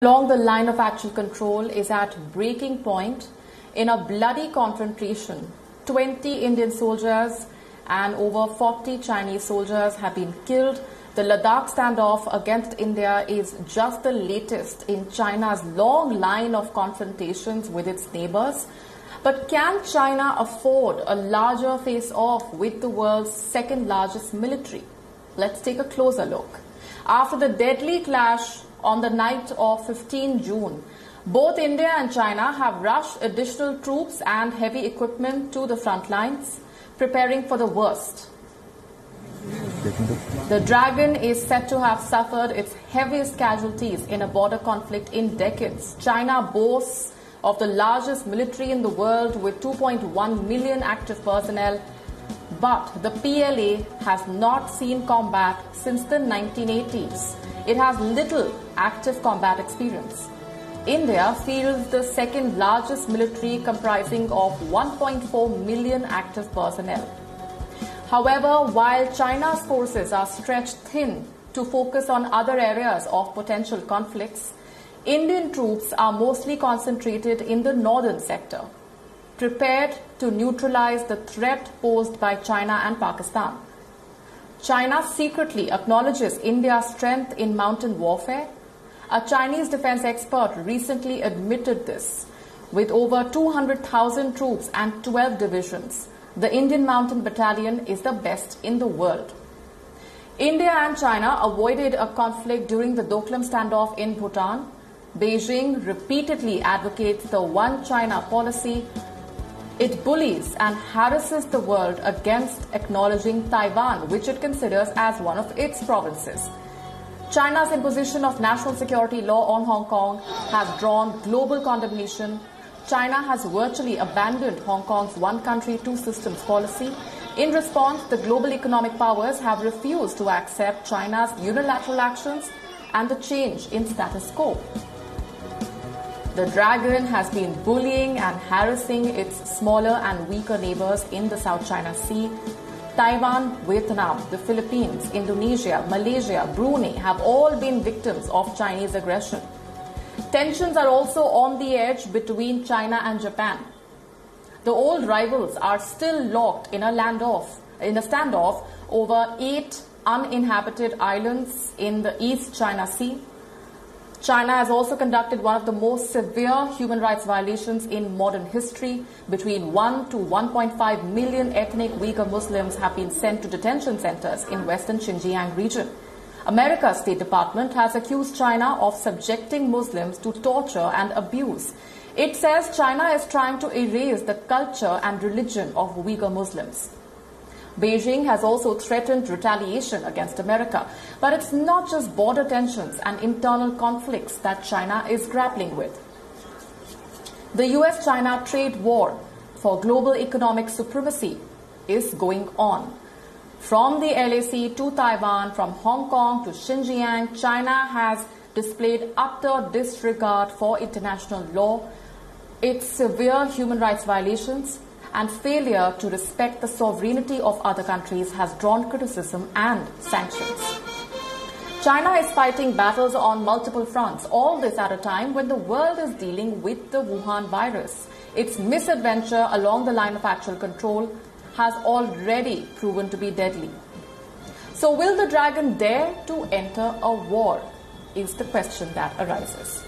along the line of actual control is at breaking point in a bloody confrontation. 20 Indian soldiers and over 40 Chinese soldiers have been killed. The Ladakh standoff against India is just the latest in China's long line of confrontations with its neighbors. But can China afford a larger face-off with the world's second largest military? Let's take a closer look. After the deadly clash on the night of 15 June, both India and China have rushed additional troops and heavy equipment to the front lines, preparing for the worst. The Dragon is said to have suffered its heaviest casualties in a border conflict in decades. China boasts of the largest military in the world with 2.1 million active personnel, but the PLA has not seen combat since the 1980s. It has little active combat experience. India fields the second largest military comprising of 1.4 million active personnel. However, while China's forces are stretched thin to focus on other areas of potential conflicts, Indian troops are mostly concentrated in the northern sector, prepared to neutralize the threat posed by China and Pakistan. China secretly acknowledges India's strength in mountain warfare. A Chinese defense expert recently admitted this. With over 200,000 troops and 12 divisions, the Indian Mountain Battalion is the best in the world. India and China avoided a conflict during the Doklam standoff in Bhutan. Beijing repeatedly advocates the One China policy. It bullies and harasses the world against acknowledging Taiwan, which it considers as one of its provinces. China's imposition of national security law on Hong Kong has drawn global condemnation. China has virtually abandoned Hong Kong's one country, two systems policy. In response, the global economic powers have refused to accept China's unilateral actions and the change in status quo. The Dragon has been bullying and harassing its smaller and weaker neighbors in the South China Sea. Taiwan, Vietnam, the Philippines, Indonesia, Malaysia, Brunei have all been victims of Chinese aggression. Tensions are also on the edge between China and Japan. The old rivals are still locked in a standoff over 8 uninhabited islands in the East China Sea. China has also conducted one of the most severe human rights violations in modern history. Between 1 to 1.5 million ethnic Uyghur Muslims have been sent to detention centers in western Xinjiang region. America's State Department has accused China of subjecting Muslims to torture and abuse. It says China is trying to erase the culture and religion of Uyghur Muslims. Beijing has also threatened retaliation against America. But it's not just border tensions and internal conflicts that China is grappling with. The US-China trade war for global economic supremacy is going on. From the LAC to Taiwan, from Hong Kong to Xinjiang, China has displayed utter disregard for international law. Its severe human rights violations and failure to respect the sovereignty of other countries has drawn criticism and sanctions. China is fighting battles on multiple fronts, all this at a time when the world is dealing with the Wuhan virus. Its misadventure along the line of actual control has already proven to be deadly. So will the Dragon dare to enter a war, is the question that arises.